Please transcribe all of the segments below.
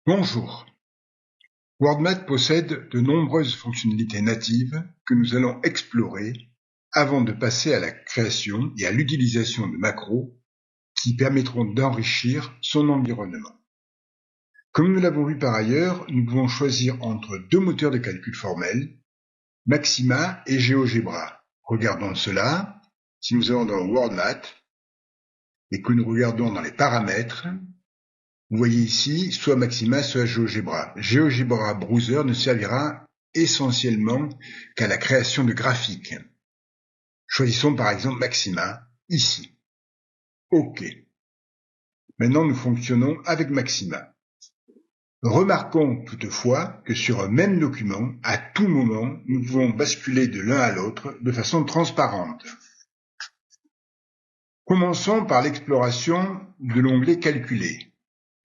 Bonjour. WordMath possède de nombreuses fonctionnalités natives que nous allons explorer avant de passer à la création et à l'utilisation de macros qui permettront d'enrichir son environnement. Comme nous l'avons vu par ailleurs, nous pouvons choisir entre deux moteurs de calcul formels, Maxima et GeoGebra. Regardons cela. Si nous allons dans WordMath et que nous regardons dans les paramètres, vous voyez ici, soit Maxima, soit GeoGebra. GeoGebra Browser ne servira essentiellement qu'à la création de graphiques. Choisissons par exemple Maxima, ici. OK. Maintenant, nous fonctionnons avec Maxima. Remarquons toutefois que sur un même document, à tout moment, nous pouvons basculer de l'un à l'autre de façon transparente. Commençons par l'exploration de l'onglet Calculer.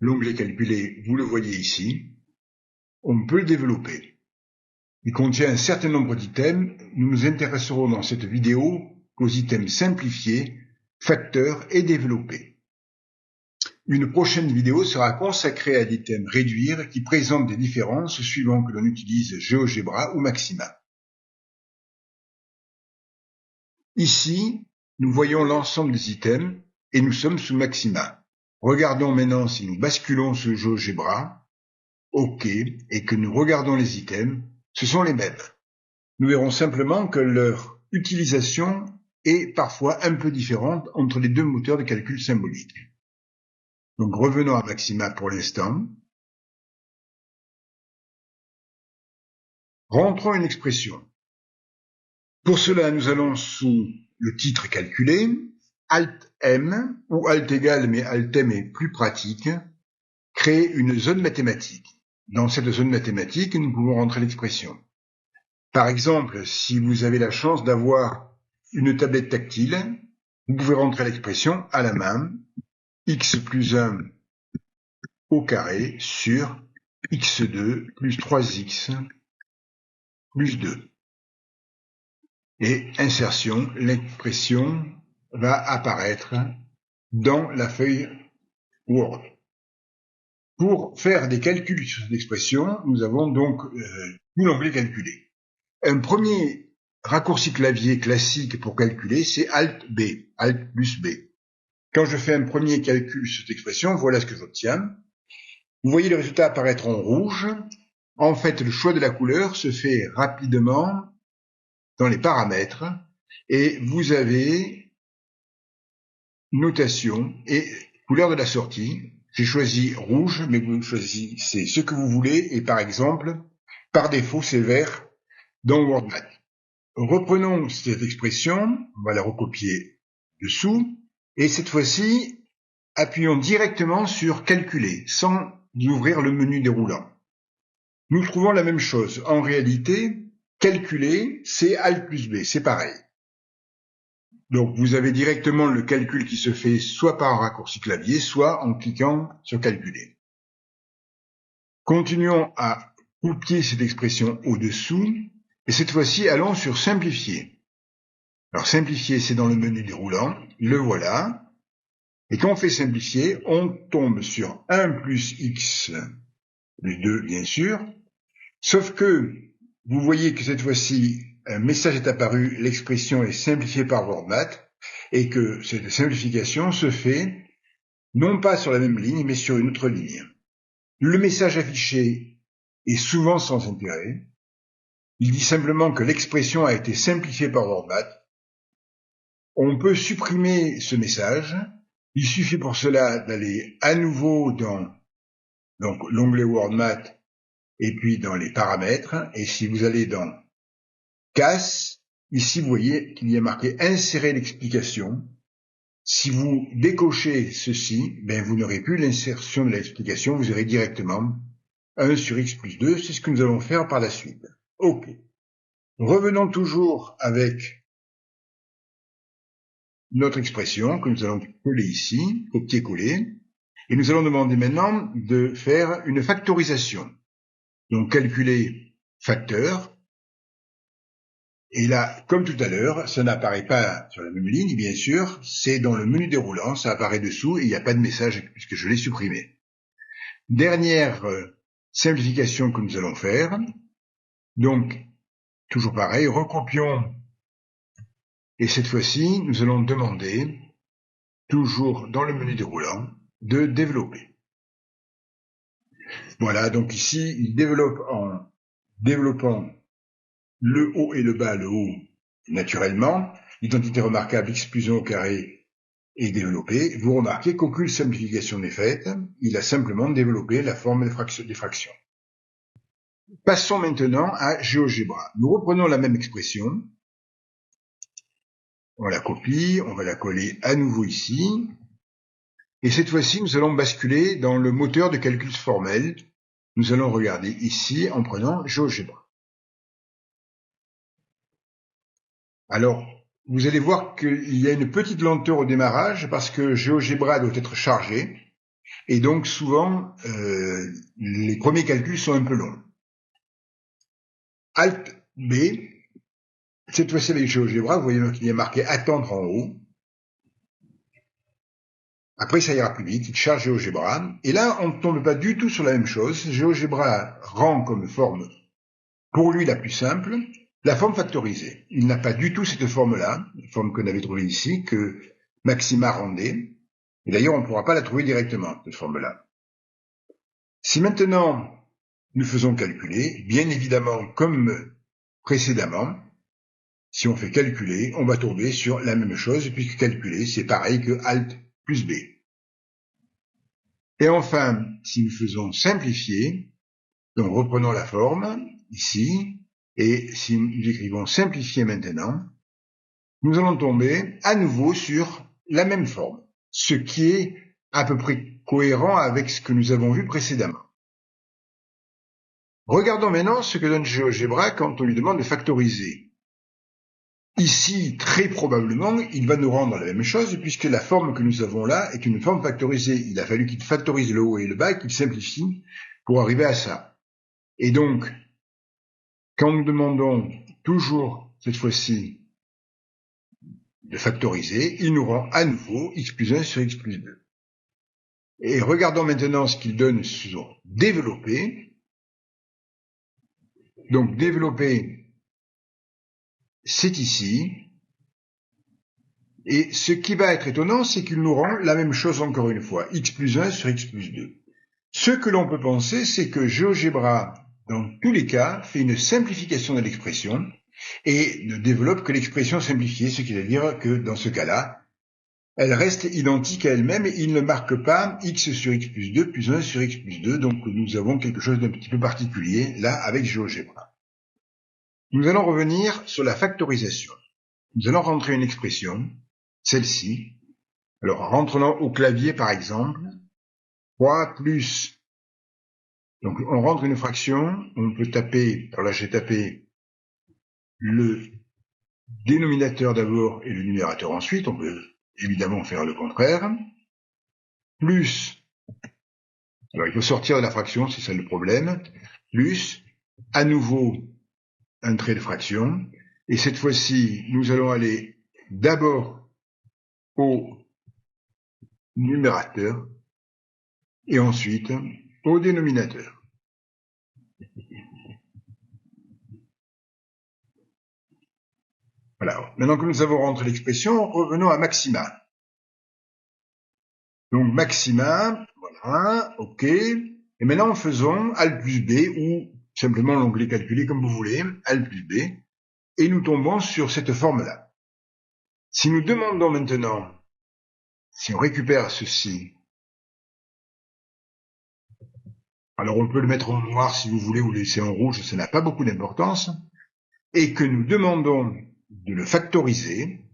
L'onglet Calculer, vous le voyez ici. On peut le développer. Il contient un certain nombre d'items. Nous nous intéresserons dans cette vidéo aux items simplifiés, facteurs et développés. Une prochaine vidéo sera consacrée à l'items réduire qui présentent des différences suivant que l'on utilise GeoGebra ou Maxima. Ici, nous voyons l'ensemble des items et nous sommes sous Maxima. Regardons maintenant si nous basculons sous GeoGebra, OK, et que nous regardons les items, ce sont les mêmes. Nous verrons simplement que leur utilisation est parfois un peu différente entre les deux moteurs de calcul symbolique. Donc revenons à Maxima pour l'instant. Rentrons une expression. Pour cela, nous allons sous le titre calculé, Alt-M, ou Alt égal, mais Alt-M est plus pratique, créer une zone mathématique. Dans cette zone mathématique, nous pouvons rentrer l'expression. Par exemple, si vous avez la chance d'avoir une tablette tactile, vous pouvez rentrer l'expression à la main, x plus 1 au carré sur x2 plus 3x plus 2. Et insertion, l'expression va apparaître dans la feuille Word. Pour faire des calculs sur cette expression, nous avons donc tout l'onglet calculer. Un premier raccourci clavier classique pour calculer, c'est Alt-B, Alt plus B. Quand je fais un premier calcul sur cette expression, voilà ce que j'obtiens. Vous voyez le résultat apparaître en rouge. En fait, le choix de la couleur se fait rapidement dans les paramètres et vous avez notation et couleur de la sortie. J'ai choisi rouge, mais vous choisissez ce que vous voulez et par exemple, par défaut, c'est vert dans WordMath. Reprenons cette expression, on va la recopier dessous et cette fois-ci, appuyons directement sur calculer sans ouvrir le menu déroulant. Nous trouvons la même chose. En réalité, calculer, c'est Alt plus B, c'est pareil. Donc vous avez directement le calcul qui se fait soit par un raccourci clavier, soit en cliquant sur calculer. Continuons à copier cette expression au-dessous, et cette fois-ci, allons sur simplifier. Alors simplifier, c'est dans le menu déroulant, le voilà. Et quand on fait simplifier, on tombe sur 1 plus x plus 2, bien sûr. Sauf que vous voyez que cette fois-ci, un message est apparu, l'expression est simplifiée par WordMath, et que cette simplification se fait non pas sur la même ligne, mais sur une autre ligne. Le message affiché est souvent sans intérêt. Il dit simplement que l'expression a été simplifiée par WordMath. On peut supprimer ce message. Il suffit pour cela d'aller à nouveau dans l'onglet WordMath et puis dans les paramètres. Et si vous allez dans Casse, ici vous voyez qu'il y a marqué insérer l'explication. Si vous décochez ceci, vous n'aurez plus l'insertion de l'explication, vous aurez directement 1 sur x plus 2, c'est ce que nous allons faire par la suite. OK. Revenons toujours avec notre expression que nous allons coller ici, copier-coller, et nous allons demander maintenant de faire une factorisation. Donc calculer facteur, et là, comme tout à l'heure, ça n'apparaît pas sur la même ligne, bien sûr, c'est dans le menu déroulant, ça apparaît dessous, et il n'y a pas de message puisque je l'ai supprimé. Dernière simplification que nous allons faire. Donc, toujours pareil, recopions. Et cette fois-ci, nous allons demander, toujours dans le menu déroulant, de développer. Voilà, donc ici, il développe en développant le haut et le bas, le haut naturellement, l'identité remarquable x plus 1 au carré est développée. Vous remarquez qu'aucune simplification n'est faite, il a simplement développé la forme des fractions. Passons maintenant à GeoGebra. Nous reprenons la même expression, on la copie, on va la coller à nouveau ici, et cette fois-ci nous allons basculer dans le moteur de calcul formel. Nous allons regarder ici en prenant GeoGebra. Alors, vous allez voir qu'il y a une petite lenteur au démarrage parce que GeoGebra doit être chargé et donc souvent les premiers calculs sont un peu longs. Alt B, cette fois-ci avec GeoGebra, vous voyez qu'il y a marqué attendre en haut. Après ça ira plus vite, il charge GeoGebra et là on ne tombe pas du tout sur la même chose. GeoGebra rend comme forme pour lui la plus simple la forme factorisée. Il n'a pas du tout cette forme-là, la forme qu'on avait trouvée ici, que Maxima rendait. Et d'ailleurs, on ne pourra pas la trouver directement, cette forme-là. Si maintenant, nous faisons calculer, bien évidemment, comme précédemment, si on fait calculer, on va tomber sur la même chose, puisque calculer, c'est pareil que Alt plus B. Et enfin, si nous faisons simplifier, donc reprenons la forme, ici, et si nous écrivons simplifier maintenant, nous allons tomber à nouveau sur la même forme, ce qui est à peu près cohérent avec ce que nous avons vu précédemment. Regardons maintenant ce que donne GeoGebra quand on lui demande de factoriser. Ici, très probablement, il va nous rendre la même chose puisque la forme que nous avons là est une forme factorisée. Il a fallu qu'il factorise le haut et le bas, qu'il simplifie pour arriver à ça. Et donc, quand nous demandons toujours, cette fois-ci, de factoriser, il nous rend à nouveau x plus 1 sur x plus 2. Et regardons maintenant ce qu'il donne sur développer. Donc développer, c'est ici. Et ce qui va être étonnant, c'est qu'il nous rend la même chose encore une fois, x plus 1 sur x plus 2. Ce que l'on peut penser, c'est que GeoGebra, dans tous les cas, fait une simplification de l'expression et ne développe que l'expression simplifiée, ce qui veut dire que dans ce cas-là, elle reste identique à elle-même et il ne marque pas x sur x plus 2 plus 1 sur x plus 2, donc nous avons quelque chose d'un petit peu particulier là avec GeoGebra. Nous allons revenir sur la factorisation. Nous allons rentrer une expression, celle-ci. Alors rentrons au clavier par exemple, 3 plus, donc on rentre une fraction, on peut taper, alors là j'ai tapé le dénominateur d'abord et le numérateur ensuite, on peut évidemment faire le contraire, plus, alors il faut sortir de la fraction, c'est ça le problème, plus, à nouveau, un trait de fraction, et cette fois-ci, nous allons aller d'abord au numérateur, et ensuite au dénominateur. Voilà. Maintenant que nous avons rentré l'expression, revenons à maxima. Donc maxima, voilà, ok. Et maintenant faisons Alt plus B ou simplement l'onglet calculé comme vous voulez, Alt plus B, et nous tombons sur cette forme-là. Si nous demandons maintenant, si on récupère ceci, alors on peut le mettre en noir si vous voulez ou le laisser en rouge, ça n'a pas beaucoup d'importance, et que nous demandons de le factoriser,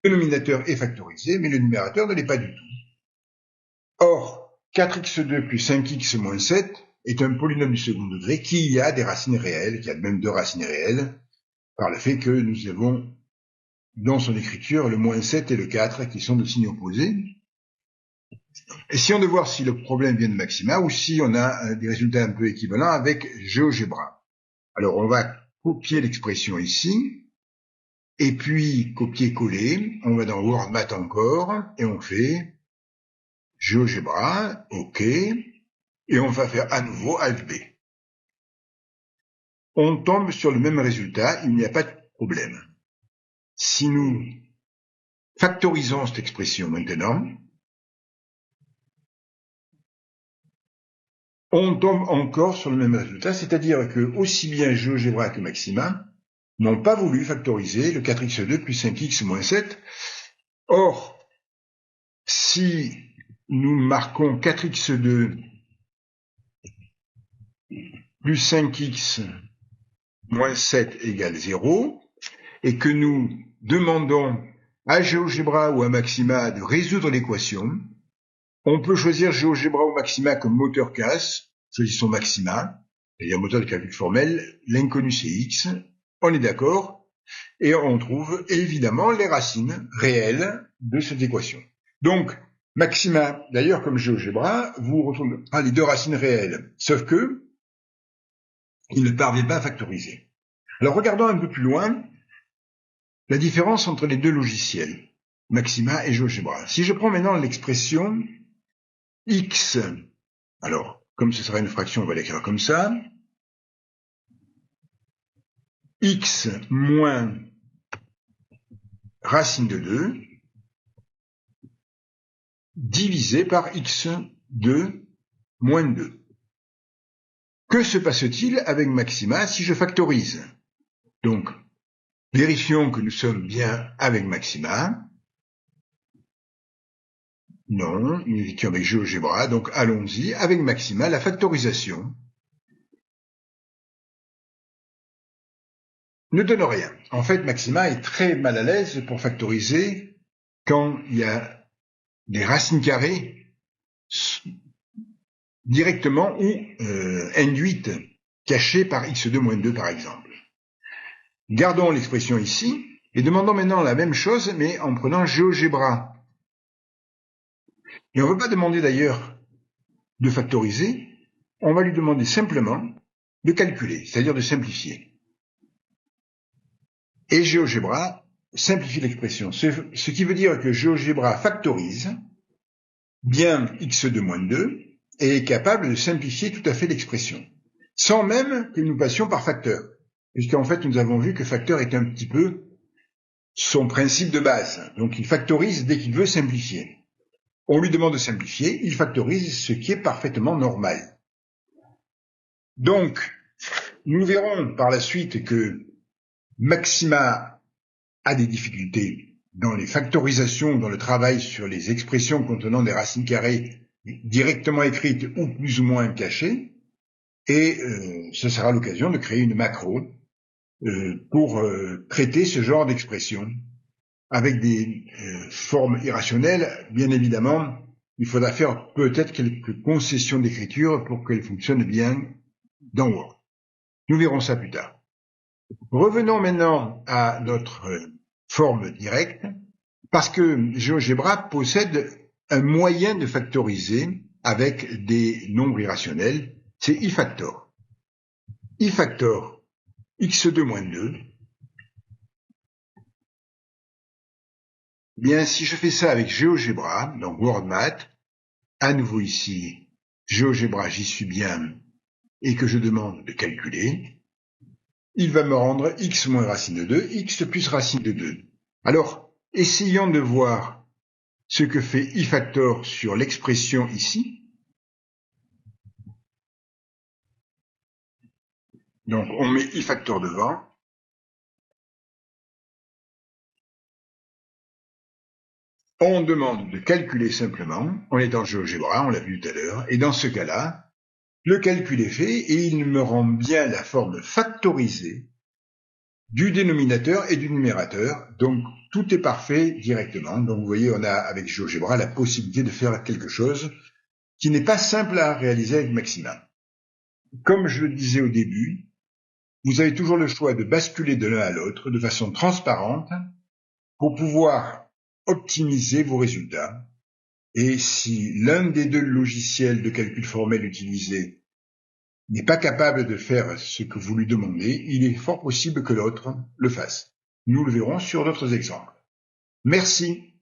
le dénominateur est factorisé, mais le numérateur ne l'est pas du tout. Or, 4x2 plus 5x moins 7 est un polynôme du second degré qui a des racines réelles, qui a même deux racines réelles, par le fait que nous avons dans son écriture le moins 7 et le 4 qui sont de signes opposés. Essayons de voir si le problème vient de maxima ou si on a des résultats un peu équivalents avec GeoGebra. Alors on va copier l'expression ici, et puis copier-coller, on va dans WordMath encore, et on fait GeoGebra, OK, et on va faire à nouveau Alt B. On tombe sur le même résultat, il n'y a pas de problème. Si nous factorisons cette expression maintenant, on tombe encore sur le même résultat, c'est-à-dire que aussi bien GeoGebra que Maxima n'ont pas voulu factoriser le 4x2 plus 5x moins 7. Or, si nous marquons 4x2 plus 5x moins 7 égale 0, et que nous demandons à GeoGebra ou à Maxima de résoudre l'équation, on peut choisir GeoGebra ou Maxima comme moteur classe, choisissons Maxima, c'est-à-dire moteur de calcul formel, l'inconnu c'est x, on est d'accord, et on trouve évidemment les racines réelles de cette équation. Donc, Maxima, d'ailleurs comme GeoGebra, vous retrouvez les deux racines réelles, sauf que il ne parvient pas à factoriser. Alors regardons un peu plus loin la différence entre les deux logiciels, Maxima et GeoGebra. Si je prends maintenant l'expression x, alors comme ce sera une fraction, on va l'écrire comme ça, x moins racine de 2 divisé par x2 moins 2. Que se passe-t-il avec Maxima si je factorise? Donc, vérifions que nous sommes bien avec Maxima. Non, nous étions avec GeoGebra, donc allons-y avec Maxima, la factorisation ne donne rien. En fait, Maxima est très mal à l'aise pour factoriser quand il y a des racines carrées directement ou induites, cachées par x2 moins 2 par exemple. Gardons l'expression ici et demandons maintenant la même chose mais en prenant GeoGebra. Et on ne veut pas demander d'ailleurs de factoriser, on va lui demander simplement de calculer, c'est-à-dire de simplifier. Et GeoGebra simplifie l'expression, ce qui veut dire que GeoGebra factorise bien x2 moins 2 et est capable de simplifier tout à fait l'expression, sans même que nous passions par facteur, puisqu'en fait nous avons vu que facteur est un petit peu son principe de base, donc il factorise dès qu'il veut simplifier. On lui demande de simplifier, il factorise ce qui est parfaitement normal. Donc, nous verrons par la suite que Maxima a des difficultés dans les factorisations, dans le travail sur les expressions contenant des racines carrées directement écrites ou plus ou moins cachées, et ce sera l'occasion de créer une macro pour traiter ce genre d'expressions avec des formes irrationnelles. Bien évidemment, il faudra faire peut-être quelques concessions d'écriture pour qu'elles fonctionnent bien dans Word. Nous verrons ça plus tard. Revenons maintenant à notre forme directe, parce que GeoGebra possède un moyen de factoriser avec des nombres irrationnels, c'est ifactor. Ifactor x2 moins 2. Bien, si je fais ça avec GeoGebra, donc WordMath, à nouveau ici, GeoGebra, j'y suis bien, et que je demande de calculer, il va me rendre x moins racine de 2, x plus racine de 2. Alors, essayons de voir ce que fait ifactor sur l'expression ici. Donc, on met ifactor devant. On demande de calculer simplement, on est en GeoGebra, on l'a vu tout à l'heure, et dans ce cas-là, le calcul est fait et il me rend bien la forme factorisée du dénominateur et du numérateur. Donc, tout est parfait directement. Donc, vous voyez, on a avec GeoGebra la possibilité de faire quelque chose qui n'est pas simple à réaliser avec Maxima. Comme je le disais au début, vous avez toujours le choix de basculer de l'un à l'autre de façon transparente pour pouvoir optimiser vos résultats. Et si l'un des deux logiciels de calcul formel utilisés n'est pas capable de faire ce que vous lui demandez, il est fort possible que l'autre le fasse. Nous le verrons sur d'autres exemples. Merci.